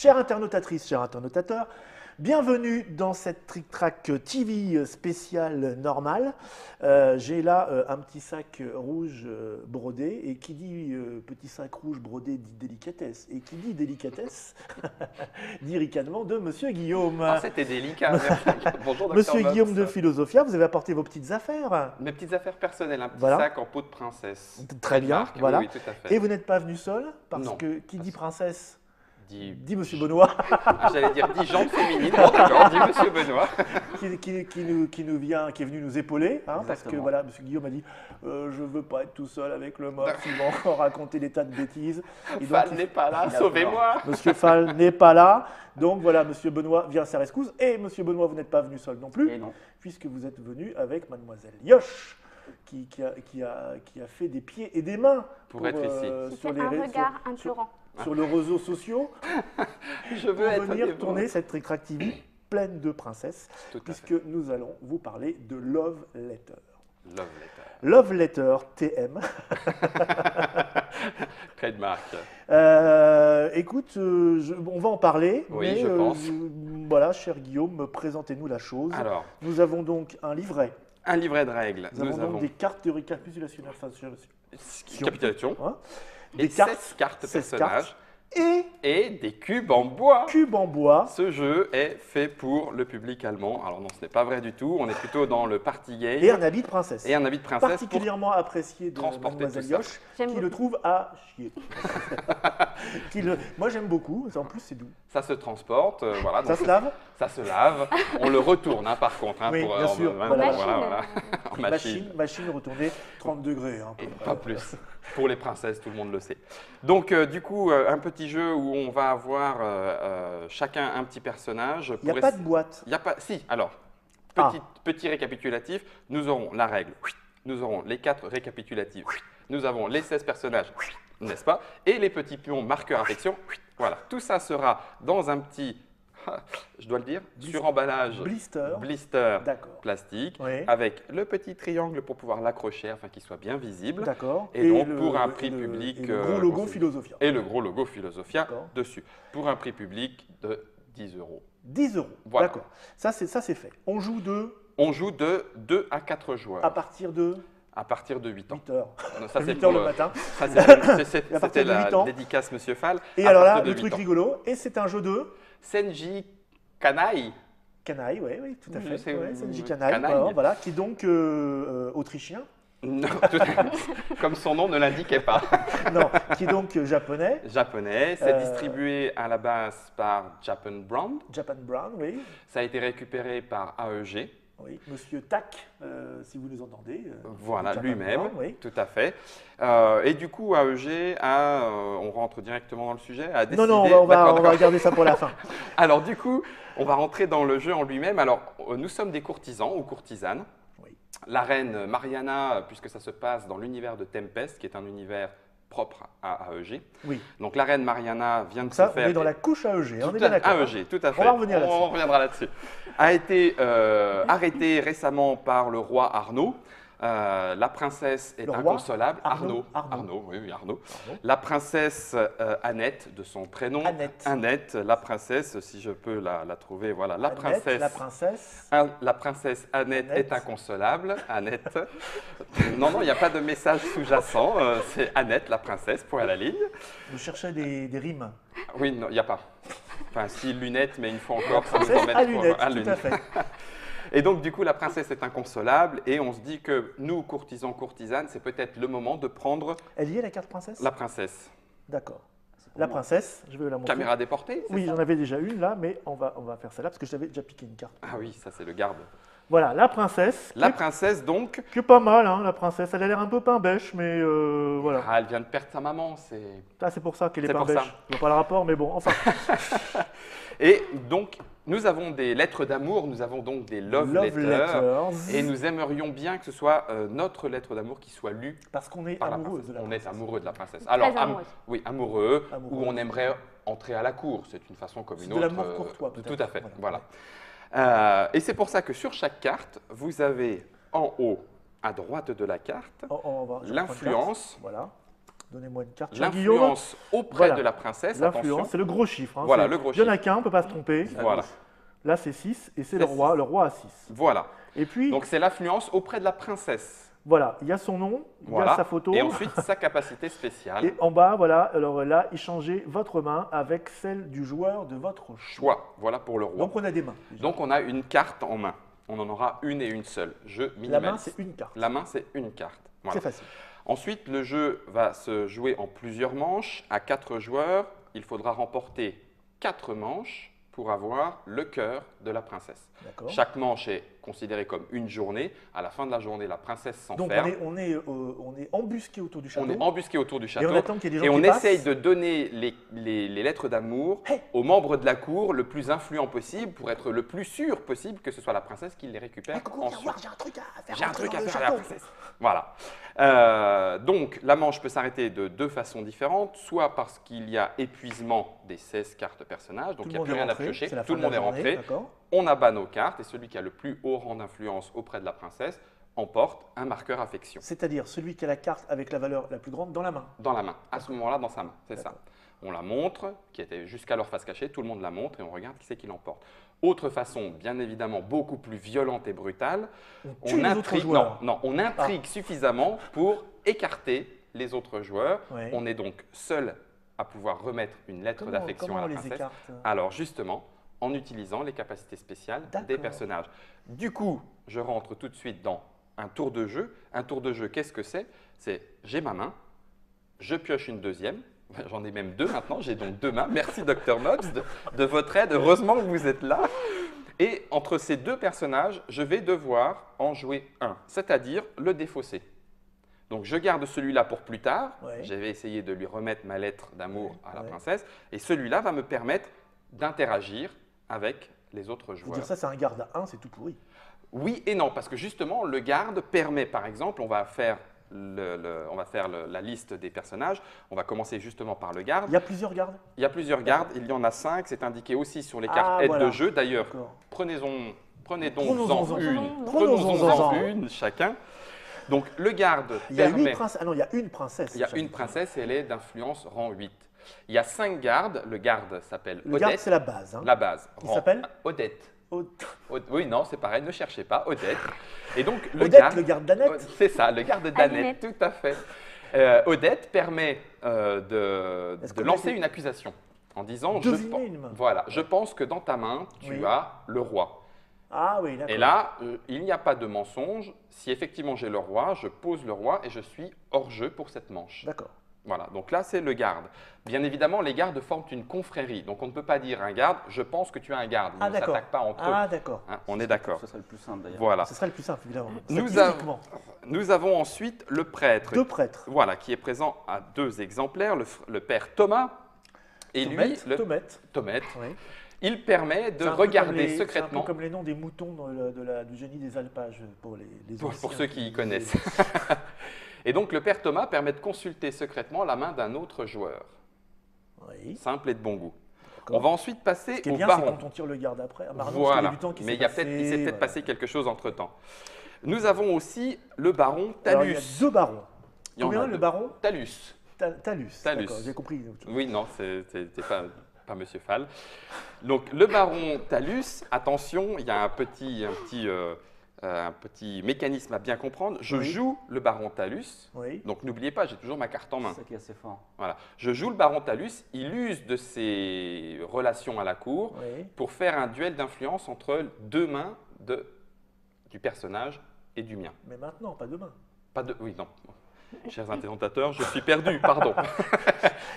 Chère internautatrice, cher internautateur, bienvenue dans cette Trick Track TV spéciale normale. J'ai là un petit sac rouge brodé, et qui dit petit sac rouge brodé dit délicatesse. Et qui dit délicatesse dit ricanement de Monsieur Guillaume. Ah, c'était délicat. Bonjour, Dr. Monsieur Bobs. Guillaume de Philosophia, vous avez apporté vos petites affaires. Mes petites affaires personnelles, un petit Voilà. sac en peau de princesse. Très bien, Marque, voilà. Oui, oui, tout à fait. Et vous n'êtes pas venu seul, parce Non. que qui dit princesse dit Monsieur Benoît. Ah, j'allais dire 10 jambes féminines. Bon, d'accord, dit Monsieur Benoît. qui est venu nous épauler, hein, parce que Exactement. voilà, Monsieur Guillaume a dit je veux pas être tout seul avec le mob, il va encore raconter des tas de bêtises. Et donc, Fall n'est pas là, sauvez-moi. Monsieur Fall n'est pas là, donc voilà, Monsieur Benoît vient à sa rescousse. Et Monsieur Benoît, vous n'êtes pas venu seul non plus, Et non. puisque vous êtes venu avec Mademoiselle Yosh, qui a fait des pieds et des mains Pour être ici. sur C'est les un réseaux- regard implorant. sur les réseaux sociaux. Je veux Pour être venir avec vous. tourner cette Trick Track TV pleine de princesses, Tout à puisque fait. nous allons vous parler de Love Letter. Love letter. Love Letter TM. Trademark. Écoute, on va en parler, Oui, mais je pense. voilà, cher Guillaume, présentez-nous la chose. Alors, Nous avons donc un livret, un livret de règles. nous avons donc des cartes de récapitulation, Capitulation. hein, Et des cartes, 16 cartes 16 personnages. et Et des cubes en bois. cubes en bois. Ce jeu est fait pour le public allemand. Alors non, ce n'est pas vrai du tout. On est plutôt dans le party game Et un habit de princesse. et un habit de princesse pour Particulièrement apprécié de transporter Mademoiselle tout ça. Yosh, J'aime qui beaucoup. le trouve à chier. Moi j'aime beaucoup, en plus c'est doux. ça se transporte. Voilà, Ça donc se lave. ça se lave. On le retourne hein, par contre. Hein, Oui, bien sûr. voilà, Voilà. en machine. Machine retournée 30 degrés. Hein, à peu Et près. pas plus. Pour les princesses, tout le monde le sait. Donc, du coup, un petit jeu où on va avoir chacun un petit personnage. Il n'y a pas de boîte. Il y a pas. Si, alors, Ah. petit récapitulatif. Nous aurons la règle. Nous aurons les 4 récapitulatifs. Nous avons les 16 personnages, n'est-ce pas? Et les petits pions marqueurs affection. Voilà. Tout ça sera dans un petit, je dois le dire, suremballage blister D'accord. plastique, Oui. avec le petit triangle pour pouvoir l'accrocher afin qu'il soit bien visible. D'accord. Et donc, pour un prix public, et le gros logo conseillé. Philosophia. Et le gros logo Philosophia D'accord. dessus. Pour un prix public de 10 €. 10 euros. Voilà. D'accord. Ça c'est fait. On joue On joue de 2 à 4 joueurs à partir de à partir de 8 ans. 8 heures. Non, ça, 8 pour heures le matin. ça, À partir c'était de la 8 ans. dédicace Monsieur Fall. Et À alors là, partir de le 8 truc ans. rigolo, et c'est un jeu de Senji Kanai. canaille, oui, tout à Je fait. sais Ouais, où- c'est une où- canaille, canaille. voilà, qui est donc autrichien, Non, comme son nom ne l'indiquait pas. non, qui est donc japonais, Japonais, c'est Euh, distribué à la base par Japan Brand. Japan Brown, oui. Ça a été récupéré par AEG. Oui, Monsieur Tak, si vous nous entendez. Voilà, Japan lui-même, Brown, oui. tout à fait. Et du coup, AEG on rentre directement dans le sujet, a décidé… Non, on D'accord, va garder ça pour la fin. Alors du coup, on va rentrer dans le jeu en lui-même. Alors, nous sommes des courtisans ou courtisanes. Oui. La reine Mariana, puisque ça se passe dans l'univers de Tempest, qui est un univers propre à AEG. Oui. Donc la reine Mariana vient de Ça, se on faire… est dans la couche AEG, on est Tout bien à- d'accord. hein. AEG, tout à fait. va revenir là-dessus. On reviendra là-dessus. A été arrêtée récemment par le roi Arnaud. La princesse est Le roi inconsolable. Arnaud. Oui, Arnaud. Pardon. La princesse Annette, de son prénom. Annette. La princesse, si je peux la trouver, voilà. La Annette, princesse. la princesse. La princesse Annette, Annette. est inconsolable. Annette. Non, il n'y a pas de message sous-jacent. C'est Annette, la princesse, point à la ligne. Vous cherchez des rimes. Oui, non, il n'y a pas. Enfin, si, lunettes, mais une fois encore, ça nous Princesse emmène à trop- lunettes, à tout à lunettes. fait. Et donc, du coup, la princesse est inconsolable et on se dit que nous, courtisans, courtisanes, c'est peut-être le moment de prendre Elle y est la carte princesse la princesse. D'accord. La princesse, je vais la montrer. Caméra déportée, c'est Oui, ça j'en avais déjà une là, mais on va faire celle-là parce que j'avais déjà piqué une carte. Ah oui, ça c'est le garde. Voilà, la princesse. La princesse, donc, Qui est pas mal, hein, la princesse. Elle a l'air un peu pain bêche, mais voilà. elle vient de perdre sa maman, c'est… Ah, c'est pour ça qu'elle est C'est pain pour ça. bêche. Je vois pas le rapport, mais bon, enfin. Et donc, nous avons des lettres d'amour, nous avons donc des love letters. Et nous aimerions bien que ce soit notre lettre d'amour qui soit lue Parce qu'on est par la amoureux princesse. de la On princesse. est amoureux de la princesse. Très amoureuse. Oui, amoureux, Amoureux. ou on aimerait entrer à la cour. C'est une façon comme C'est une de autre. l'amour courtois, Tout peut-être. à fait, Voilà. voilà. Et c'est pour ça que sur chaque carte, vous avez en haut, à droite de la carte, Oh, je prends une carte. l'influence Voilà. Donnez-moi une carte. Cher Guillaume. L'influence auprès Voilà. de la princesse, L'influence, attention. c'est le gros chiffre. Hein. Voilà, C'est- le gros Il n'y en a chiffre. qu'un, on ne peut pas se tromper. Voilà. Là, c'est 6 et c'est C'est le roi. Le roi a 6. Voilà. Et puis, Donc c'est l'influence auprès de la princesse. voilà, il y a son nom, il y Voilà. a sa photo. Et ensuite sa capacité spéciale. Et en bas, voilà, alors là, échangez votre main avec celle du joueur de votre choix. Choix. Voilà pour le roi. Donc on a des mains. déjà. Donc on a une carte en main. On en aura une et une seule. Jeu La minimaliste. main, c'est une carte. La main, c'est une carte. Voilà. C'est facile. Ensuite, le jeu va se jouer en plusieurs manches. À 4 joueurs, il faudra remporter 4 manches pour avoir le cœur de la princesse. D'accord. Chaque manche est considérée comme une journée. À la fin de la journée, la princesse Donc s'enferme. on est embusqué autour du château. On est embusqué autour du et château. on attend qu'il y ait des gens Et on qui passent. essaye de donner les lettres d'amour Hey. aux membres de la cour le plus influent possible pour être le plus sûr possible que ce soit la princesse qui les récupère Hey, coucou, viens ensuite. voir, j'ai un truc à faire. J'ai un rentrer truc dans à le faire à la château. princesse. Voilà. Donc, la manche peut s'arrêter de 2 façons différentes, soit parce qu'il y a épuisement des 16 cartes personnages, donc Tout il le n'y a monde plus est rien à rentré, piocher, c'est la tout fin le de monde est la journée, rentré, d'accord. on abat nos cartes et celui qui a le plus haut rang d'influence auprès de la princesse emporte un marqueur affection C'est-à-dire celui qui a la carte avec la valeur la plus grande dans la main. dans la main, à ce moment-là dans sa main, c'est ça. D'accord. On la montre, qui était jusqu'alors face cachée, tout le monde la montre et on regarde qui c'est qui l'emporte. Autre façon, bien évidemment, beaucoup plus violente et brutale, On tue les autres joueurs. on intrigue suffisamment pour écarter les autres joueurs. Ouais. On est donc seul à pouvoir remettre une lettre d'affection Comment à on la les princesse. écarte? Alors justement, en utilisant les capacités spéciales des D'accord. personnages. Du coup, je rentre tout de suite dans un tour de jeu. Un tour de jeu, qu'est-ce que c'est? C'est j'ai ma main, je pioche une deuxième. J'en ai même 2 maintenant, j'ai donc 2 mains. Merci Dr Mox de votre aide, heureusement que vous êtes là. Et entre ces 2 personnages, je vais devoir en jouer un, c'est-à-dire le défausser. Donc je garde celui-là pour plus tard, Ouais. je vais essayer de lui remettre ma lettre d'amour à la Ouais. princesse, et celui-là va me permettre d'interagir avec les autres Je veux joueurs. dire, ça, c'est un garde à 1, c'est tout pourri. Oui et non, parce que justement, le garde permet, par exemple, on va faire, la liste des personnages, on va commencer justement par le garde. Il y a plusieurs gardes. Il y a plusieurs gardes, il y en a 5, c'est indiqué aussi sur les Ah, cartes aide voilà. de jeu. D'ailleurs, D'accord. prenez donc Prenons-en une, Prenons-en une chacun. Donc le garde Il y a permet, 8 princesses. Ah non, il y a une princesse. il y a j'avais une dit. princesse et elle est d'influence rang 8. Il y a 5 gardes, le garde s'appelle Le garde, Odette, c'est la base. Hein. la base. Il rang s'appelle Odette. Od- Oui, non, c'est pareil, ne cherchez pas, Odette. Et donc le Odette, garde, le garde d'Annette. c'est ça, le garde d'Annette, Annette. tout à fait. Odette permet de Est-ce qu'on lancer a fait- une accusation en disant Deviner une main. voilà, je pense que dans ta main, tu Oui. as le roi. Ah oui, d'accord. Et là, il n'y a pas de mensonge. Si effectivement j'ai le roi, je pose le roi et je suis hors jeu pour cette manche. D'accord. Voilà, donc là c'est le garde. Bien évidemment, les gardes forment une confrérie. Donc on ne peut pas dire un garde, je pense que tu es un garde. Ils Ah ne d'accord. s'attaquent pas entre eux. Ah d'accord. Hein, on est d'accord. Ce serait le plus simple d'ailleurs. Voilà. Ce serait le plus simple, évidemment. Nous Statistiquement. Nous avons ensuite le prêtre. 2 prêtres. Voilà, qui est présent à 2 exemplaires, le père Thomas et lui, le Tomette. Tomette. Oui. Il permet de C'est un peu regarder comme les- secrètement, C'est un peu comme les noms des moutons du génie des alpages pour les pour anciens ceux qui qui connaissent. Et donc le père Thomas permet de consulter secrètement la main d'un autre joueur, Oui. simple et de bon goût. D'accord. On va ensuite passer Ce qui est au bien, c'est baron. quand on tire le garde après. Ah, pardon, parce qu'il y Voilà, a du temps qui mais s'est il s'est passé, peut-être voilà. passé quelque chose entre-temps. Nous avons aussi le baron Alors, il y a Talus. 2 barons. Il y en a Combien le deux. baron Talus. Talus. Talus. D'accord, j'ai compris. Oui, non, c'était pas Monsieur Fall. Donc le baron Talus, attention, il y a un petit mécanisme à bien comprendre. Je Oui. joue le baron Talus, Oui. donc n'oubliez pas, j'ai toujours ma carte en main. C'est ça qui est assez fort. Voilà. Je joue le baron Talus, il use de ses relations à la cour Oui. pour faire un duel d'influence entre 2 mains du personnage et du mien. Mais maintenant, pas demain. Pas de. Oui, non. Chers intentateurs, je suis perdu, pardon.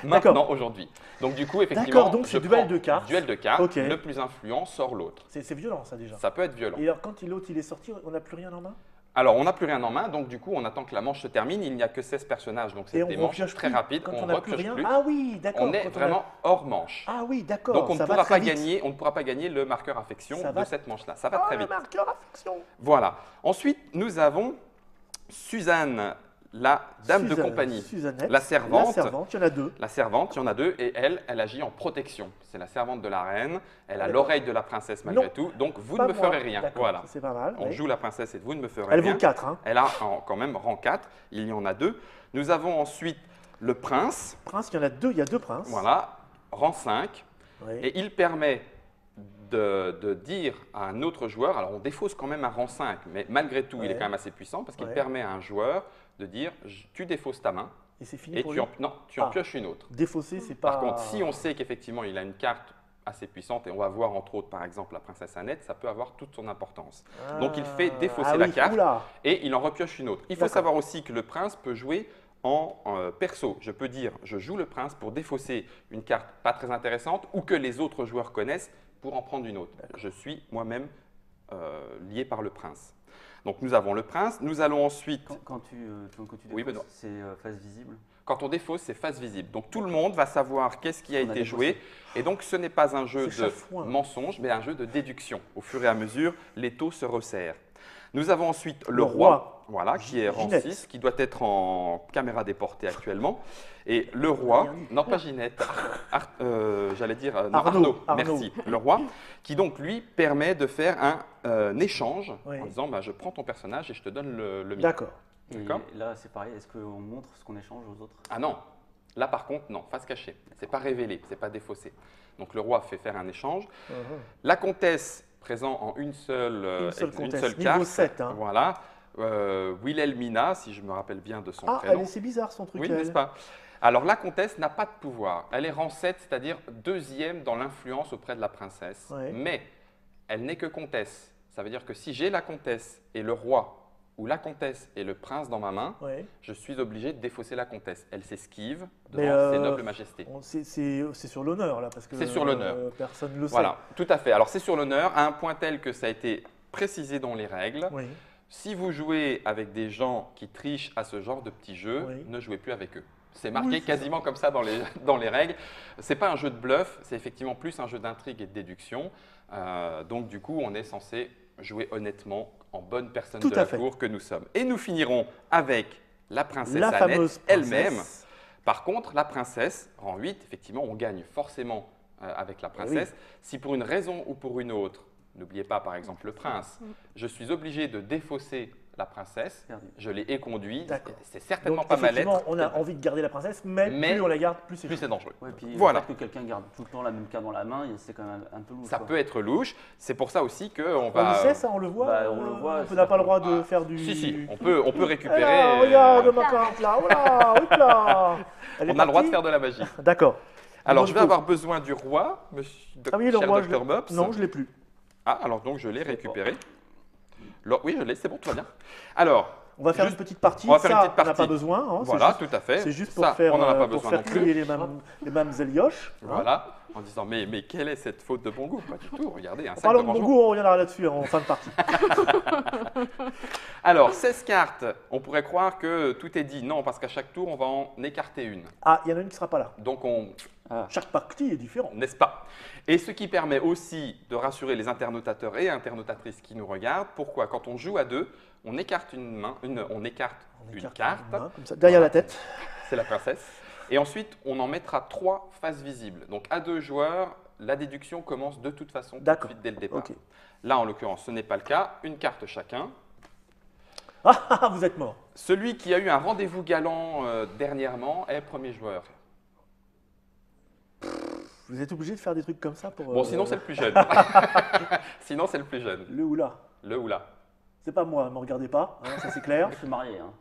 Maintenant, aujourd'hui. Donc, du coup, effectivement. D'accord, donc je c'est duel prends de cartes. Duel de cartes. Ok. Le plus influent sort l'autre. C'est violent, ça, déjà. Ça peut être violent. Et alors, quand l'autre il est sorti, on n'a plus rien en main. Alors, on n'a plus rien en main, donc du coup, on attend que la manche se termine. Il n'y a que 16 personnages, donc Et c'est on des manches repioche très plus. rapides. Quand On on n'a ne plus repioche rien. plus. Ah oui, d'accord. On est quand vraiment hors manche. Ah oui, d'accord. Donc, on ça ne va pourra très pas vite. gagner. On ne pourra pas gagner le marqueur affection Ça de va- cette manche-là. Ça va Ah, très le vite. marqueur affection. Voilà. Ensuite, nous avons Suzanne, la dame de compagnie. Suzannette. La servante. La servante, il y en a 2. La servante, il y en a 2, et elle agit en protection. C'est la servante de la reine, elle a D'accord. l'oreille de la princesse malgré Non, tout, donc vous Pas ne me moi. ferez rien. D'accord, Voilà. ça, c'est pas mal. On oui. joue la princesse et vous ne me ferez Elle rien. vaut 4. Hein. Elle a quand même rang 4, il y en a 2. Nous avons ensuite le prince. Prince, il y en a deux, il y a 2 princes. Voilà, rang 5. Oui. Et il permet de dire à un autre joueur, alors on défausse quand même un rang 5, mais malgré tout, il est Ouais. quand même assez puissant parce qu'il Ouais. permet à un joueur de dire tu défausses ta main Et c'est fini et pour tu lui. en Ah. pioches une autre. Défausser, c'est pas. Par contre, si on sait qu'effectivement il a une carte assez puissante, et on va voir entre autres par exemple la princesse Annette, ça peut avoir toute son importance. Donc il fait défausser la oui, carte oula. et il en repioche une autre. Il faut D'accord. savoir aussi que le prince peut jouer en perso. Je peux dire je joue le prince pour défausser une carte pas très intéressante ou que les autres joueurs connaissent pour en prendre une autre. Je suis moi-même lié par le prince. Donc nous avons le prince, nous allons ensuite… Quand tu Oui, défausses, Benoît. c'est face visible. Quand on défausse, c'est face visible. Donc tout le monde va savoir qu'est-ce qui a On a été défaussé. joué. Et donc ce n'est pas un jeu C'est de chafouin. mensonge, mais un jeu de déduction. Au fur et à mesure, les taux se resserrent. Nous avons ensuite le Le roi, roi. voilà, qui est rang Ginette. 6, qui doit être en caméra déportée actuellement. Et le roi, rien dit. non pas Ginette, j'allais dire non, Arnaud. merci. Le roi, qui donc lui permet de faire un échange Oui. en disant bah, je prends ton personnage et je te donne le mien. D'accord. Et D'accord. là, c'est pareil. Est-ce qu'on montre ce qu'on échange aux autres? Ah non, là par contre, non, face cachée. C'est pas révélé, c'est pas défaussé. Donc le roi fait faire un échange. La comtesse, présent en une seule comtesse, niveau carte. 7, hein. Voilà. Wilhelmina, si je me rappelle bien de son Ah, prénom. c'est bizarre son truc. Oui, elle. n'est-ce pas? Alors la comtesse n'a pas de pouvoir. Elle est rang 7, c'est-à-dire deuxième dans l'influence auprès de la princesse. Ouais. Mais elle n'est que comtesse. Ça veut dire que si j'ai la comtesse et le roi, ou la comtesse et le prince dans ma main, Ouais. je suis obligé de défausser la comtesse. Elle s'esquive devant Mais, ses nobles majestés. C'est sur l'honneur là, parce que C'est sur l'honneur. Personne ne le sait. Voilà, tout à fait. Alors c'est sur l'honneur, à un point tel que ça a été précisé dans les règles. Oui. Si vous jouez avec des gens qui trichent à ce genre de petits jeux, Oui. ne jouez plus avec eux. C'est marqué Oui, c'est quasiment comme ça dans les règles. Ce n'est pas un jeu de bluff, c'est effectivement plus un jeu d'intrigue et de déduction. Donc du coup, on est censé jouer honnêtement en bonne personne Tout de à la fait. cour que nous sommes. Et nous finirons avec la princesse La fameuse Annette elle-même. princesse. Par contre, la princesse, rang 8, effectivement, on gagne forcément avec la princesse. Si pour une raison ou pour une autre, n'oubliez pas par exemple le prince, je suis obligé de défausser la princesse, Perdu. je l'ai éconduit, D'accord. c'est certainement Donc, pas mal effectivement, être, on a envie de garder la princesse, mais Mais plus on la garde, plus c'est plus chaud. c'est dangereux. Ouais, puis Voilà. le fait que quelqu'un garde tout le temps la même carte dans la main, c'est quand même un peu louche. Ça quoi. peut être louche, c'est pour ça aussi qu'on On va… le sait ça, on le voit. Bah, on le voit, On n'a pas le droit de Ah, faire du. Si, on peut récupérer… Alors, regarde ma carte là, oh là, hop là. Elle est on a le droit de partie faire de la magie. D'accord. Alors, Bon, je vais du coup- avoir besoin du roi, monsieur Ah oui, le cher roi, Dr Mops. Non, je l'ai plus. Ah, alors donc je l'ai récupéré. Oui, je l'ai, c'est bon, tout va bien. Alors, On va faire juste- une petite partie. on va faire ça, une petite on n'a partie. pas besoin. hein, c'est voilà, juste- tout à fait. C'est juste pour Ça, faire, on n'en a pas pour besoin faire non plus. crier les mamzelles Yosh. hein. Voilà, en disant mais quelle est cette faute de bon goût? Pas du tout, regardez, un sac Parlons de de bon rangement. goût, on reviendra là-dessus en fin de partie. Alors, 16 cartes, on pourrait croire que tout est dit. Non, parce qu'à chaque tour, on va en écarter une. Ah, il y en a une qui ne sera pas là. Donc, Chaque partie est différente. n'est-ce pas? Et ce qui permet aussi de rassurer les internautateurs et internautatrices qui nous regardent. Pourquoi? Quand on joue à deux, on écarte on écarte On une écarte carte, une main, comme ça, derrière la tête. c'est la princesse. Et ensuite, on en mettra 3 faces visibles. Donc, à 2 joueurs, la déduction commence de toute façon tout de D'accord. suite dès le départ. Ok. Là, en l'occurrence, ce n'est pas le cas. Une carte chacun. Ah, vous êtes mort. Celui qui a eu un rendez-vous galant dernièrement est premier joueur. Vous êtes obligé de faire des trucs comme ça pour. Bon, sinon, c'est le plus jeune. Sinon, c'est le plus jeune. Le ou là. Le ou la. C'est pas moi, ne me regardez pas, hein, ça c'est clair. Je suis marié. Hein.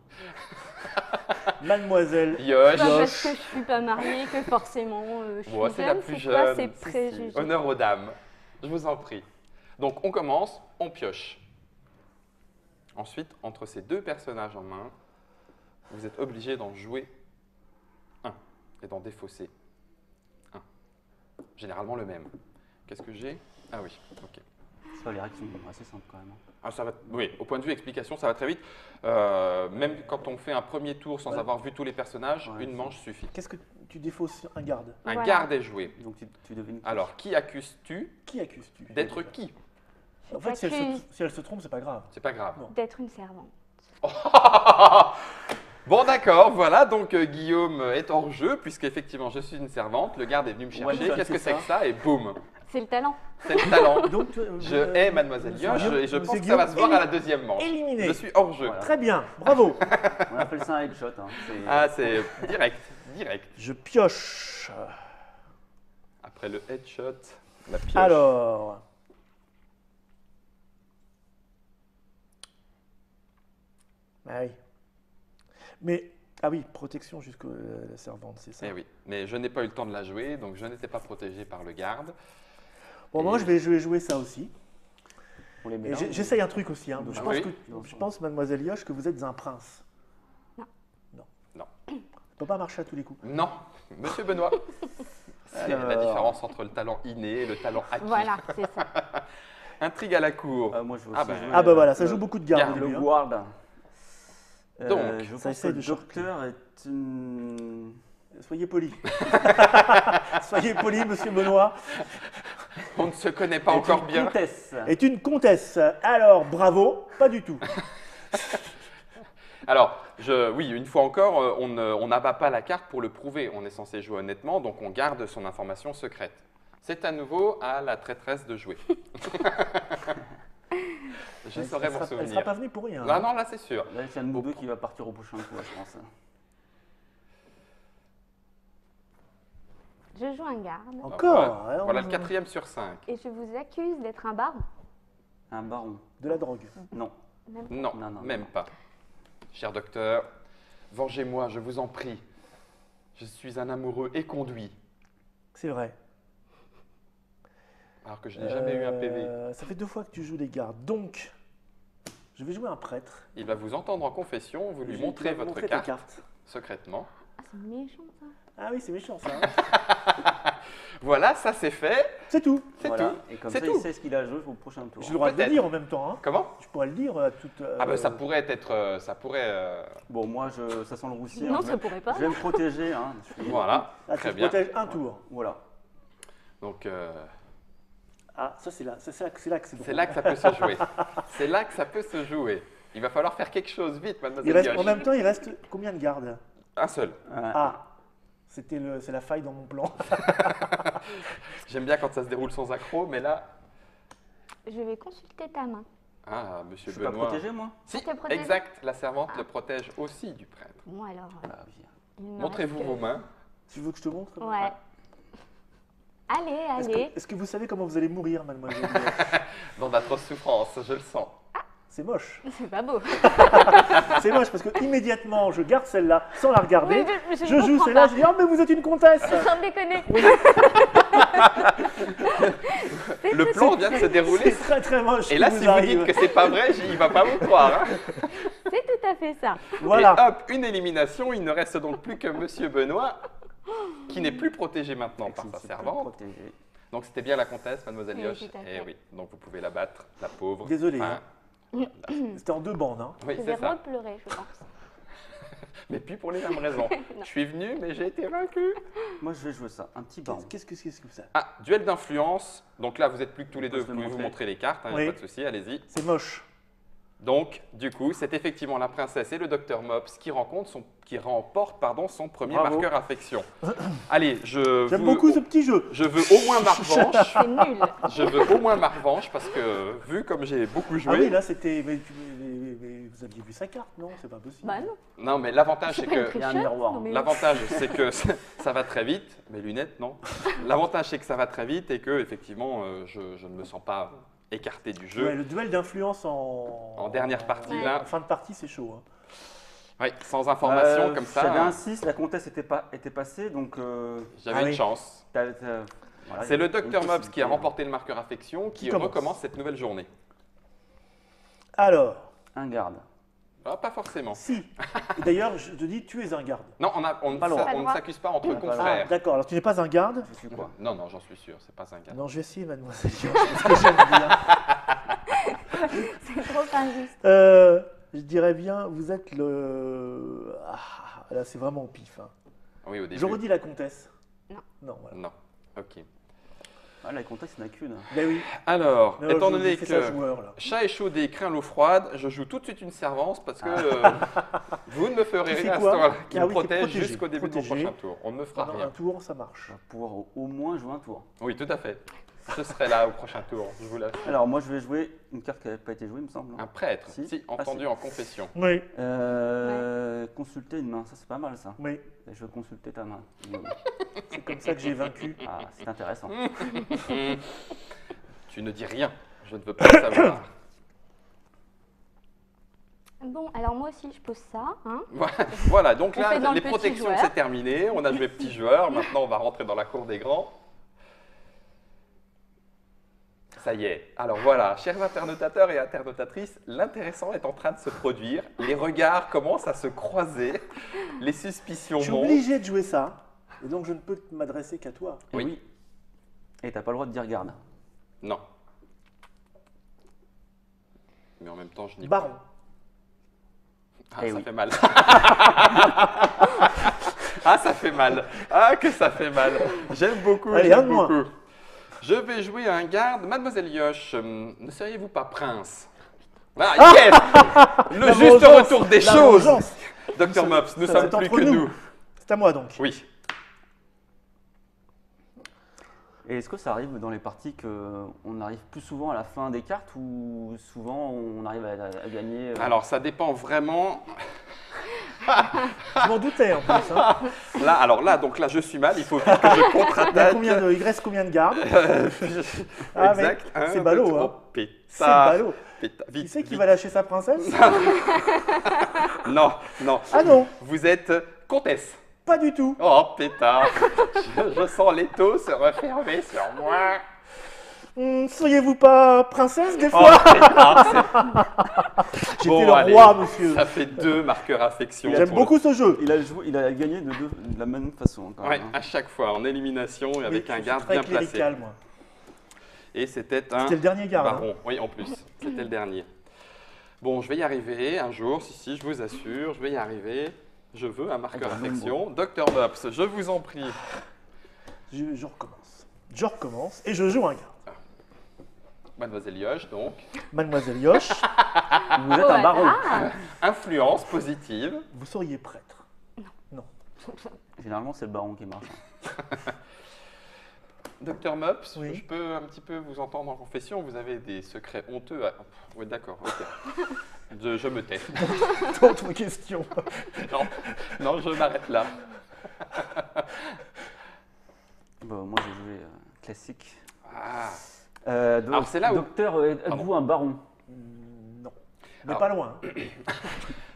Mademoiselle. Yosh. C'est pas parce que je suis pas mariée que forcément je suis Ouais, c'est la jeune. plus C'est quoi jeune. ces Si, préjugés? Honneur aux dames. Je vous en prie. Donc, on commence, on pioche. Ensuite, entre ces 2 personnages en main, vous êtes obligé d'en jouer un et d'en défausser un. Généralement le même. Qu'est-ce que j'ai? Ah oui, ok. Ça, les règles sont assez simples quand même. hein. Ah, ça va, oui, au point de vue explication, ça va très vite. Même quand on fait un premier tour sans Ouais. avoir vu tous les personnages, Ouais, une c'est- manche suffit. Qu'est-ce que tu défausses un garde? Un Voilà. garde est joué. Donc tu devines. Alors, qui accuses-tu Qui accuses-tu? d'être qui? En fait, J'accuse si elle se trompe, c'est pas grave. C'est pas grave. Non. d'être une servante. Bon, d'accord, voilà, donc Guillaume est hors jeu, puisqu'effectivement je suis une servante, le garde est venu me Ouais, chercher, ça, qu'est-ce que c'est c'est que ça? Et boum, C'est le talent. c'est le talent. Donc, Je hais Mademoiselle Yosh et je pense que ça va se voir à la deuxième manche. Éliminé. Je suis hors jeu. Voilà. Très bien, bravo. On appelle ça un headshot. Hein. Ah, c'est direct, direct. Je pioche. Après le headshot, la pioche. Alors. Ah oui. Mais, ah oui, protection jusqu'à la servante, c'est ça. Eh oui, mais je n'ai pas eu le temps de la jouer, donc je n'étais pas protégé par le garde. Bon, moi, je vais jouer ça aussi. On les met Et là, j'essaye un truc aussi. Hein. Ah Je, oui. je pense, mademoiselle Yoche, que vous êtes un prince. Non. Non. Non. Ça peut pas marcher à tous les coups. Non, Monsieur Benoît. C'est la Alors. différence entre le talent inné et le talent acquis. Voilà, c'est ça. Intrigue à la cour. moi, je veux Ah aussi bah. jouer, Ah bah voilà, ça le- joue beaucoup de garde. garde, lui, Le hein. guard. Donc, je ça pense essaie que de le docteur est une... Soyez poli. Soyez poli, monsieur Benoît. On ne se connaît pas est encore une bien. comtesse. Est une comtesse. Alors, bravo. Pas du tout. Alors, oui, une fois encore, on n'abat pas la carte pour le prouver. On est censé jouer honnêtement, donc on garde son information secrète. C'est à nouveau à la traîtresse de jouer. Je saurais m'en Elle sera souvenir. pas venue pour rien. Non, non, là c'est sûr. Là, c'est un de nous deux qui va partir au prochain tour, je pense. Je joue un garde Encore. Voilà, hein, voilà le 4e sur 5. et je vous accuse d'être un baron. Un baron. De la drogue. Non. Même pas. Non, Non, non, même non. pas. Cher docteur, vengez-moi, je vous en prie. Je suis un amoureux éconduit, C'est vrai. alors que je n'ai jamais eu un PV. Ça fait 2 fois que tu joues des gardes. Donc, je vais jouer un prêtre. Il va vous entendre en confession, vous lui Tu montrez vas me votre montrer ta carte, secrètement. Ah, c'est méchant ça. Ah oui, c'est méchant ça. Hein. Voilà, ça c'est fait. C'est tout. C'est Voilà. tout. Et comme C'est ça, tout. il sait ce qu'il a joué au prochain tour. J'ai le droit de le Peut-être. dire en même temps. Hein. Comment? Je pourrais le dire à toute. Ah ben ça pourrait être, ça pourrait. Bon, moi, ça sent le roussir. Non, je, ça vais, pourrait pas. je vais me protéger. Hein. Voilà, Ah, tu très te bien. protèges un tour. Voilà. Donc Ah, ça c'est là, c'est là que c'est drôle. c'est là que ça peut se jouer. C'est là que ça peut se jouer. Il va falloir faire quelque chose vite, Il mademoiselle reste, Yoche. en même temps, il reste combien de gardes? Un seul. Ah, c'est la faille dans mon plan. J'aime bien quand ça se déroule sans accroc, mais là, Je vais consulter ta main. ah, Je monsieur suis pas Benoît. protégé, moi. Si, T'es protégé exact. La servante le protège aussi du prêtre. Bon alors, Ah, viens. il me Montrez-vous reste vos mains. Tu veux que je te montre? Ouais. Allez, Est-ce allez. que vous savez comment vous allez mourir, mademoiselle? Dans d'atroces souffrances, je le sens. C'est moche. C'est pas beau. C'est moche parce que immédiatement, je garde celle-là sans la regarder. Mais je Je joue comprends celle-là, pas. je dis, oh mais vous êtes une comtesse. Sans déconner. Le plan vient de se dérouler. C'est très très moche. ce Et qui là, vous si vous arrive. dites que c'est pas vrai, il va pas vous croire. Hein. C'est tout à fait ça. Voilà. Et hop, une élimination. Il ne reste donc plus que monsieur Benoît, qui n'est plus protégé maintenant par Je ne sa suis plus servante. protégé. Donc c'était bien la comtesse, mademoiselle Oui, Yoche. tout à Eh fait. oui, donc vous pouvez la battre, la pauvre. Désolé, Enfin, C'était en 2 bandes. Hein. oui, Je c'est vais ça. repleurer, je pense. Mais puis pour les mêmes raisons. Je suis venu, mais j'ai été vaincu. Moi, je vais jouer ça. Un petit baron. Qu'est-ce que c'est? Ah, duel d'influence. Donc là, vous êtes plus que tous les On peut deux. se Vous le pouvez vous montrer. montrer les cartes, il n'y Oui. a pas de souci, allez-y. C'est moche. Donc, du coup, c'est effectivement la princesse et le docteur Mops qui remportent son premier Bravo. marqueur affection. Allez, J'aime beaucoup ce petit jeu. je veux au moins ma revanche. C'est nul. Je veux au moins ma revanche parce que, vu comme j'ai beaucoup joué, Ah oui, là c'était. Mais vous aviez vu sa carte, non? C'est pas possible. Bah non. non, mais l'avantage, c'est pas une que Il y a un tricheuse, miroir. non, mais- L'avantage, c'est que ça va très vite. Mes lunettes, non. L'avantage, c'est que ça va très vite et que, effectivement, je ne me sens pas écarté du jeu. Ouais, le duel d'influence en dernière partie, Ouais. là. En fin de partie, c'est chaud. Hein. Oui, sans information comme ça, J'avais un 6, la comtesse était passée, donc j'avais Ah une oui. chance. voilà, C'est il y a le docteur une Mops qui a possibilité. remporté le marqueur affection qui commence recommence cette nouvelle journée. Alors, Un garde. Ah, pas forcément. si. Et d'ailleurs, je te dis, tu es un garde. Non, on ne Pas le droit. on ne s'accuse pas entre Pas le droit. Ah, confrères. d'accord. Alors, tu n'es pas un garde. Je suis quoi? Non, non, j'en suis sûr, c'est pas un gars. Non, je vais essayer, mademoiselle. Parce que j'aime bien. C'est trop injuste. Je dirais bien, vous êtes le. Ah, là, c'est vraiment au pif. Hein. Oui, au début. Je redis la comtesse. Non. Non, voilà. Non, ok. Ah, la comtesse, il n'y en a qu'une. Ben oui. Alors, Non, étant je donné fais ça que joueur, là. chat échaudé craint l'eau froide, je joue tout de suite une servance parce que vous ne me ferez Tu fais rien à ce quoi? tour-là, qui Ah me oui, t'es protège protégé, jusqu'au début de mon protégé. prochain tour. On ne me fera Pendant rien. un tour, ça marche. On va pouvoir au moins jouer un tour. Oui, tout à fait. Je serai là au prochain tour, je vous l'assure. Alors, moi, je vais jouer une carte qui n'avait pas été jouée, il me semble. Un prêtre, Si. si, Ah, entendu si. en confession. Oui, Consulter une main, ça c'est pas mal ça. oui. Et je veux consulter ta main. C'est comme ça que j'ai vaincu. Ah, c'est intéressant. Tu ne dis rien, je ne veux pas le savoir. Bon, alors moi aussi, je pose ça. Hein. Voilà, donc On là, fait dans les le petit protections, joueur. c'est terminé. On a joué petit joueur, maintenant on va rentrer dans la cour des grands. Ça y est. Alors voilà, chers internautateurs et internautatrices, l'intéressant est en train de se produire. Les regards commencent à se croiser. Les suspicions Je suis montent. obligé de jouer ça. Et donc je ne peux m'adresser qu'à toi. Et oui. Et t'as pas le droit de dire garde. Non. Mais en même temps, je n'y Baron. Ah, Eh ça oui. fait mal. Ah, ça fait mal. Ah, que ça fait mal. J'aime beaucoup, Allez, un j'aime de moins. beaucoup. Je vais jouer un garde. Mademoiselle Yosh, ne seriez-vous pas prince? Ah, yes. Le La juste vengeance, retour des la choses. vengeance. Docteur Mops, nous ça, sommes c'est plus entre que nous. nous. C'est à moi donc. Oui. Et est-ce que ça arrive dans les parties qu'on arrive plus souvent à la fin des cartes ou souvent on arrive à gagner Alors, ça dépend vraiment. Je m'en doutais en plus. Hein. Donc là, je suis mal. Il faut vite que je Il, y a contre-attaque. il reste combien de gardes? Ah, mais Exact. Un, c'est deux, ballot, trois. hein. C'est Pétard. ballot. Pétard. Qui Vite, c'est qui vite. va lâcher sa princesse? Non, non. Ah non, Vous êtes comtesse. pas du tout. Oh, pétard. Je sens l'étau se refermer sur moi. Seriez-vous pas princesse des Oh, fois? pétard. J'étais Bon, le allez. roi, monsieur. Ça fait 2 marqueurs affection. J'aime pour beaucoup ce jeu. il a gagné de la même façon. Quand le- même, Ouais, hein. à chaque fois, en élimination et avec Oui, un je suis garde très bien placé. clérical, moi. Et c'était un C'était le dernier garde. hein. baron. Oui, en plus. C'était le dernier. Bon, je vais y arriver un jour, si, je vous assure, je vais y arriver. Je veux un marqueur Avec un affection. Docteur Mops, je vous en prie. Je recommence. Je recommence et je joue un garde. Mademoiselle Yosh, donc. Mademoiselle Yosh, Vous êtes un baron. Voilà. Influence positive. vous seriez prêtre. Généralement, c'est le baron qui marche. Docteur Mops, Oui. je peux un petit peu vous entendre en confession. Vous avez des secrets honteux. Oui, d'accord, ok. Je me tais. D'autres questions. Non, non, je m'arrête là. Bon, moi, j'ai joué classique. Ah. Alors, c'est là où- Docteur, êtes-vous un baron? Non. Mais Alors- pas loin.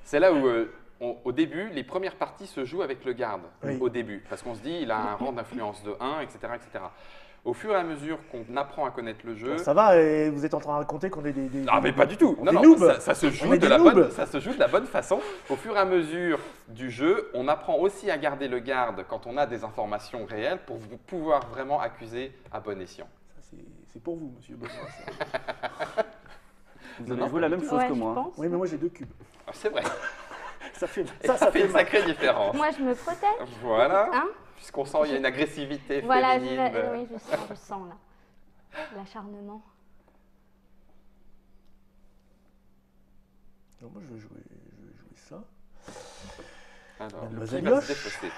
C'est là où, au début, les premières parties se jouent avec le garde. Oui. Au début. Parce qu'on se dit, il a un rang d'influence de 1, etc., etc. Au fur et à mesure qu'on apprend à connaître le jeu. Ça va, et vous êtes en train de raconter qu'on est des. Ah, mais pas du tout. On Non, est non, noobs. ça se On joue est de des la noobs. bonne, ça se joue de la bonne façon. Au fur et à mesure du jeu, on apprend aussi à garder le garde quand on a des informations réelles pour pouvoir vraiment accuser à bon escient. Ça, c'est pour vous, monsieur Benoît. ça. Vous avez Non, joué la même chose Ouais, que je moi. pense. Oui, mais moi j'ai 2 cubes. Ah, c'est vrai. Ça fait, Et ça fait une mal. sacrée différence. Moi, je me protège. Voilà. Hein Puisqu'on sent qu'il y a une agressivité Voilà, féminine. oui, je sens là. L'acharnement. Donc, moi je vais jouer ça. Alors, Mademoiselle qui va se Yosh. défausser?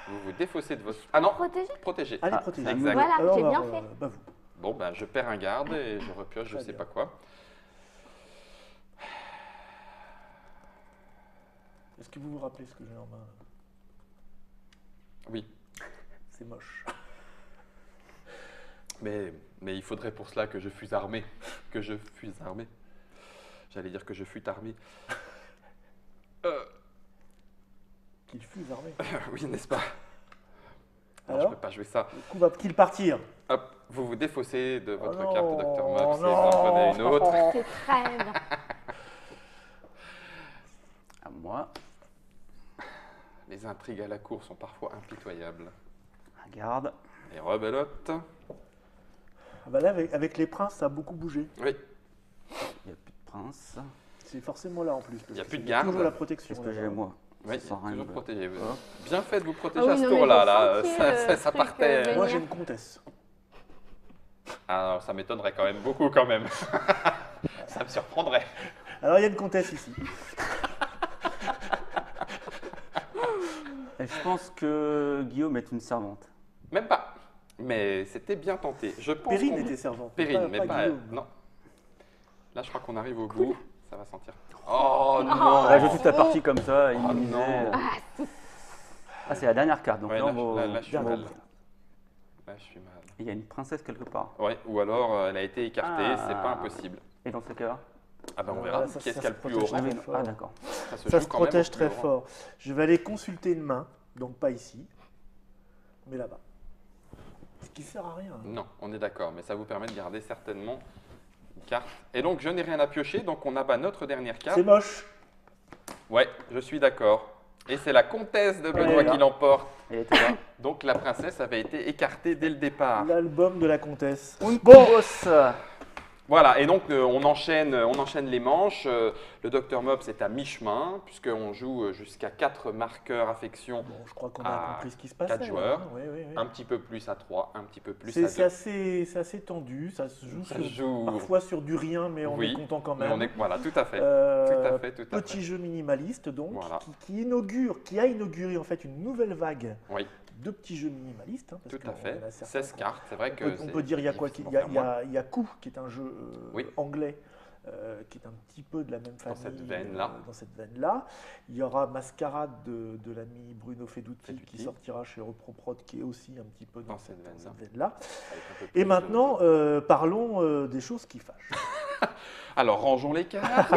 Vous vous défaussez de votre... Ah non, Protégé. protégé. Allez, Ah, protégez. exact. Voilà, Alors, j'ai bah, bien fait. bah, vous. Bon, ben, je perds un garde et je repioche je Très sais bien. pas quoi. Est-ce que vous vous rappelez ce que j'ai en main? Oui, C'est moche. mais il faudrait pour cela que je fût armé. Que je fût armé. J'allais dire que je fût armé. Qu'il fût armé. Oui, n'est-ce pas? Non, je Alors peux pas jouer ça. Le coup va-t-il partir? Hop, vous vous défaussez de votre Oh carte non, Dr Mops et vous non. en prenez une autre. C'est très bien. À moi, Les intrigues à la cour sont parfois impitoyables. un garde. Et rebelote. Ah bah là, avec les princes, ça a beaucoup bougé. Oui, Il n'y a plus de prince. C'est forcément là en plus. Il y a plus de Il y a toujours garde. la protection. Qu'est-ce que là. j'ai, moi? oui, Ça sert à rien toujours de- protégé. Hop. Bien fait de vous protéger Ah à oui, ce non, mais tour-là. j'ai Là. senti, Ça truc, partait. venir. Moi j'ai une comtesse. Ah, ça m'étonnerait quand même beaucoup quand même. Ça me surprendrait. Alors il y a une comtesse ici. Et je pense que Guillaume est une servante. Même pas. Mais c'était bien tenté. Je pense Perrine qu'on- était servante. Périne, mais pas. Guillaume. Non. Là, je crois qu'on arrive au bout. Ça va sentir. Oh non. Là, je joue toute la partie comme ça, immunisé. non. Ah, c'est la dernière carte, donc Ouais, là, là, on va- là, je suis Bien mal. compris. Là, je suis mal. il y a une princesse quelque part. Ouais, ou alors elle a été écartée, Ah. c'est pas impossible. Et dans ce cas-là Ah ben on Voilà, verra. ça, Qui est-ce ça qui a se le plus protège haut rang très oui, fort. Ah, d'accord. Ça Ça joue se quand même au protège plus très haut rang. fort. Je vais aller consulter une main, donc pas ici, mais là-bas. Ce qui sert à rien. hein. Non, on est d'accord, mais ça vous permet de garder certainement une carte. Et donc je n'ai rien à piocher, donc on abat notre dernière carte. C'est moche. Ouais, je suis d'accord. Et c'est la comtesse de Benoît Elle est là. qui l'emporte. Elle était là. Donc la princesse avait été écartée dès le départ. L'album de la comtesse. Bon, Voilà, et donc on enchaîne les manches. Le Dr Mops est à mi-chemin, puisqu'on joue jusqu'à 4 marqueurs affection, Bon, je crois qu'on a À compris ce qui se passait. 4 joueurs. hein. Oui, oui, oui. un petit peu plus à 3, un petit peu plus C'est à 2. c'est assez tendu, ça se joue, Ça sur- joue. parfois sur du rien, mais on Oui, est content quand Mais même. on est, voilà, tout à fait. Euh, tout à fait, tout à Petit fait. jeu minimaliste donc, Voilà. qui a inauguré en fait une nouvelle vague Oui, de petits jeux minimalistes. hein, parce tout à qu'il fait. y en a certains 16 cartes, c'est vrai On que peut, on c'est peut dire il y a quoi difficile Il y a, d'en il y faire moins. a- il y a Coup, qui est un jeu Oui. anglais, qui est un petit peu de la même famille. cette veine-là. Dans cette veine-là. Il y aura Mascarade de l'ami Bruno Feduti qui Feduti. sortira chez Reproprod, qui est aussi un petit peu dans, Dans cette veine-là. veine-là. Avec un peu Et plus de- maintenant, parlons des choses qui fâchent. Alors, rangeons les cartes.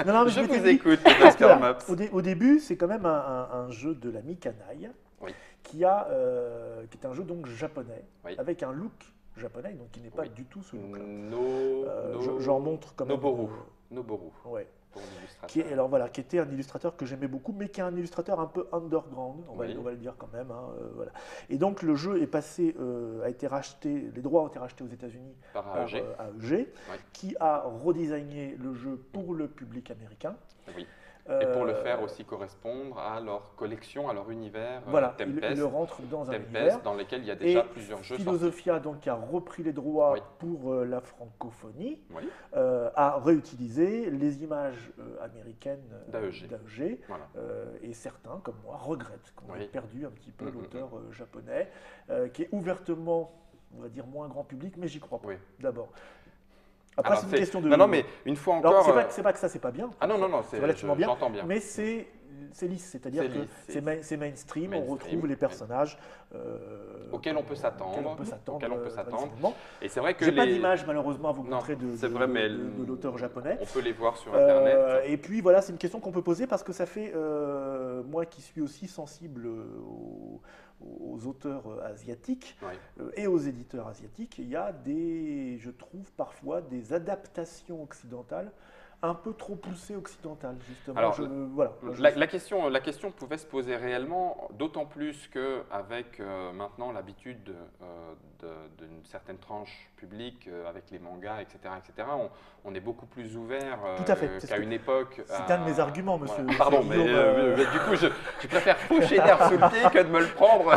Non, non, mais Je m'étais vous dit- écoute, Parce que Dr là, Mops. au début, c'est quand même un jeu de l'ami Canaille, Oui. qui est un jeu donc japonais, Oui. avec un look japonais, donc qui n'est pas Oui. du tout ce look-là. J'en montre quand même. Noboru. Noboru, Ouais. pour l'illustrateur. Qui était un illustrateur que j'aimais beaucoup, mais qui est un illustrateur un peu underground, Oui. on va le dire quand même. hein, voilà. Et donc le jeu est passé, a été racheté, les droits ont été rachetés aux États-Unis Par par AEG. AEG, Oui. qui a redesigné le jeu pour le public américain. Oui. Et pour le Euh, faire aussi correspondre à leur collection, à leur univers, Voilà, il Tempest, le rentre dans un Tempest, univers. dans lequel il y a déjà Et plusieurs jeux sortis. Philosophia, donc, qui a repris les droits Oui. pour la francophonie, Oui, a réutilisé les images américaines d'AEG. Voilà. Et certains, comme moi, regrettent qu'on Oui. ait perdu un petit peu Mhm, l'auteur japonais, qui est ouvertement, on va dire, moins grand public, mais j'y crois pas, Oui. d'abord. Après, Alors, c'est une question de... Non, non, mais une fois Alors, encore. c'est pas que ça, c'est pas bien. Ah non, non, non, c'est relativement bien, j'entends bien. mais c'est lisse, c'est-à-dire C'est que lisse, c'est mainstream, on mainstream, retrouve les oui. personnages Auxquels on peut s'attendre, auxquels on peut s'attendre, auxquels on peut s'attendre. facilement. Et c'est vrai que J'ai pas les- d'image malheureusement à vous Non, montrer de c'est vrai, mais l'auteur japonais. On peut les voir sur Internet. Et puis voilà, c'est une question qu'on peut poser parce que ça fait, moi qui suis aussi sensible aux auteurs asiatiques Oui. et aux éditeurs asiatiques, il y a je trouve parfois des adaptations occidentales un peu trop poussées occidentales justement. Alors, voilà. La question pouvait se poser réellement, d'autant plus qu'avec maintenant l'habitude d'une certaine tranche publique, avec les mangas, etc., on est beaucoup plus ouvert Tout à fait, c'est ce qu'à que- une époque. C'est un de mes arguments, monsieur. Voilà. Pardon, monsieur mais Guillaume, du coup, je préfère faucher d'air sous le pied que de me le prendre.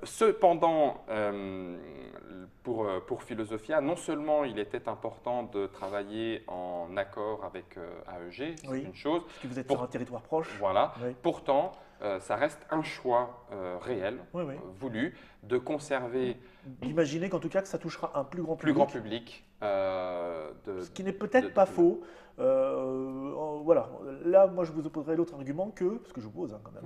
Cependant, pour Philosophia, non seulement il était important de travailler en accord avec AEG, c'est Oui. une chose, parce que vous êtes pour- sur un territoire proche. voilà. Oui. Pourtant, ça reste un choix réel, Oui, oui. voulu, de conserver D'imaginer qu'en tout cas que ça touchera un plus grand plus public. grand public. Ce qui n'est peut-être de- pas de- faux. Voilà. Là, moi, je vous opposerai l'autre argument que, parce que je vous pose quand même,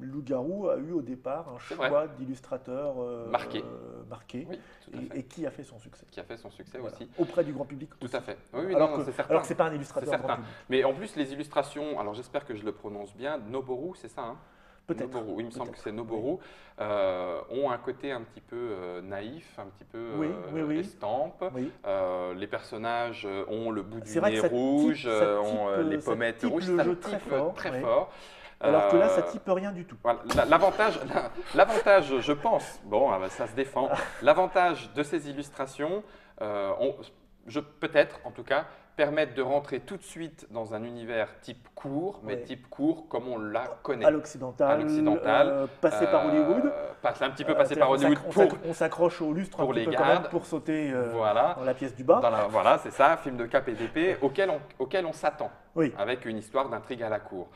Loup-Garou a eu au départ un C'est choix d'illustrateur Marqué. marqué, Oui, tout à fait. et qui a fait son succès. Qui a fait son succès Voilà. aussi. Auprès du grand public. Tout aussi. à fait. Oui, oui, alors non, que c'est certain. alors que c'est pas un C'est illustrateur certain. grand public. Mais en plus, les illustrations, alors j'espère que je le prononce bien, Noboru, c'est ça, hein? Peut-être. Noboru, il me semble que Peut-être. c'est Noboru, ont un côté un petit peu naïf, un petit peu Oui, oui. estampe. Oui. Les personnages ont le bout du C'est vrai nez que ça type- rouge, ça ont type, les ça pommettes type rouges, le ça jeu type très fort, très oui. fort. Alors que là, ça Euh, type rien du tout. Voilà, l'avantage, je pense, bon, ah bah, ça se défend. L'avantage de ces illustrations, peut-être en tout cas, permettent de rentrer tout de suite dans un univers type court, mais Ouais. type court comme on la connaît. À l'occidental, À l'occidental, passé par Hollywood. Un petit peu passé par C'est-à-dire Hollywood qu'on pour. on s'accroche au lustre pour un petit les peu quand même gardes. pour sauter Voilà. dans la pièce du bas. Voilà, c'est ça, film de cap et d'épée auquel on s'attend, Oui. avec une histoire d'intrigue à la cour.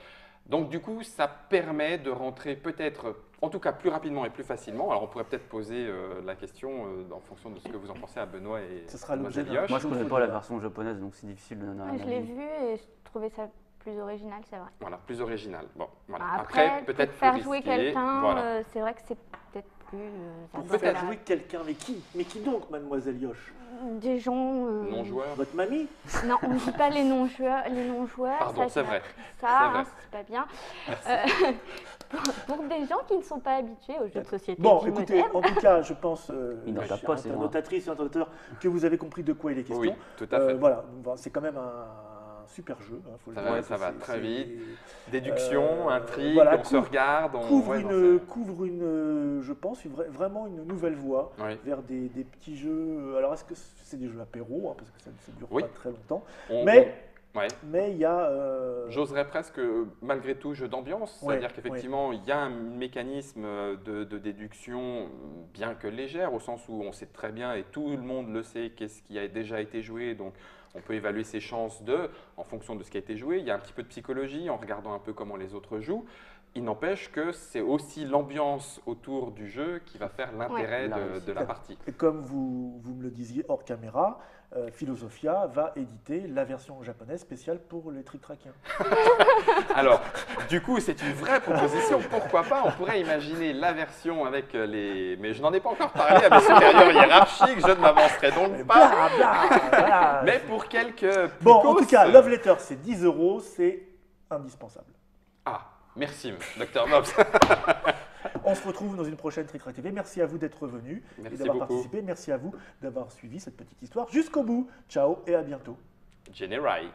Donc du coup, ça permet de rentrer peut-être en tout cas plus rapidement et plus facilement. Alors on pourrait peut-être poser la question en fonction de ce que vous en pensez à Benoît et Ce sera l'objet Mademoiselle Yoche. Moi, je ne connais pas la version japonaise, donc c'est difficile de donner un Je l'ai avis. vu et je trouvais ça plus original, c'est vrai. Voilà, plus original. Bon, voilà. Après, peut-être pour faire plus jouer risqué. quelqu'un, Voilà. c'est vrai que c'est peut-être plus... Pour ça faire donne jouer quelqu'un, mais qui donc, mademoiselle Yoche? des gens... Non-joueur. Votre mamie? Non, on ne dit pas les non-joueurs. Pardon, ça, c'est vrai. Ça, C'est vrai. hein, c'est pas bien. Pour des gens qui ne sont pas habitués aux jeux de société Bon, qui écoutez, modernes. en tout cas, je pense, Il n'en chère tape pas, c'est internautatrice et internautateur, que vous avez compris de quoi il est question. Oui, tout à fait. Voilà, donc, c'est quand même un super jeu. Hein, faut le dire. Ça va C'est- très c'est- vite. Déduction, intrigue, voilà, on se regarde. Couvre ouais, non, je pense, vraiment une nouvelle voie c'est- oui. vers des petits jeux. Alors, est-ce que c'est des jeux apéro, hein, parce que ça ne dure Oui. pas très longtemps. On- Mais- ouais. Mais il y a. J'oserais presque, malgré tout, jeu d'ambiance. Ouais, C'est-à-dire qu'effectivement, il y a un mécanisme de déduction, bien que légère, au sens où on sait très bien, et tout le monde le sait, qu'est-ce qui a déjà été joué. Donc, on peut évaluer ses chances en fonction de ce qui a été joué. Il y a un petit peu de psychologie en regardant un peu comment les autres jouent. Il n'empêche que c'est aussi l'ambiance autour du jeu qui va faire l'intérêt Ouais. de la partie. Et comme vous me le disiez hors caméra, Philosophia va éditer la version japonaise spéciale pour les trick-trackiens. Alors, du coup, c'est une vraie proposition. Pourquoi pas? On pourrait imaginer la version avec les... Mais je n'en ai pas encore parlé à mes supérieurs hiérarchiques, je ne m'avancerai donc pas. Bla, bla, voilà. Mais pour quelques... Bon, en tout picos, cas, Love Letter, c'est 10 €, c'est indispensable. Ah, merci, Dr Mobs. On se retrouve dans une prochaine Trick Track TV. Merci à vous d'être venus et Merci d'avoir beaucoup. participé. Merci à vous d'avoir suivi cette petite histoire jusqu'au bout. Ciao et à bientôt. Générique.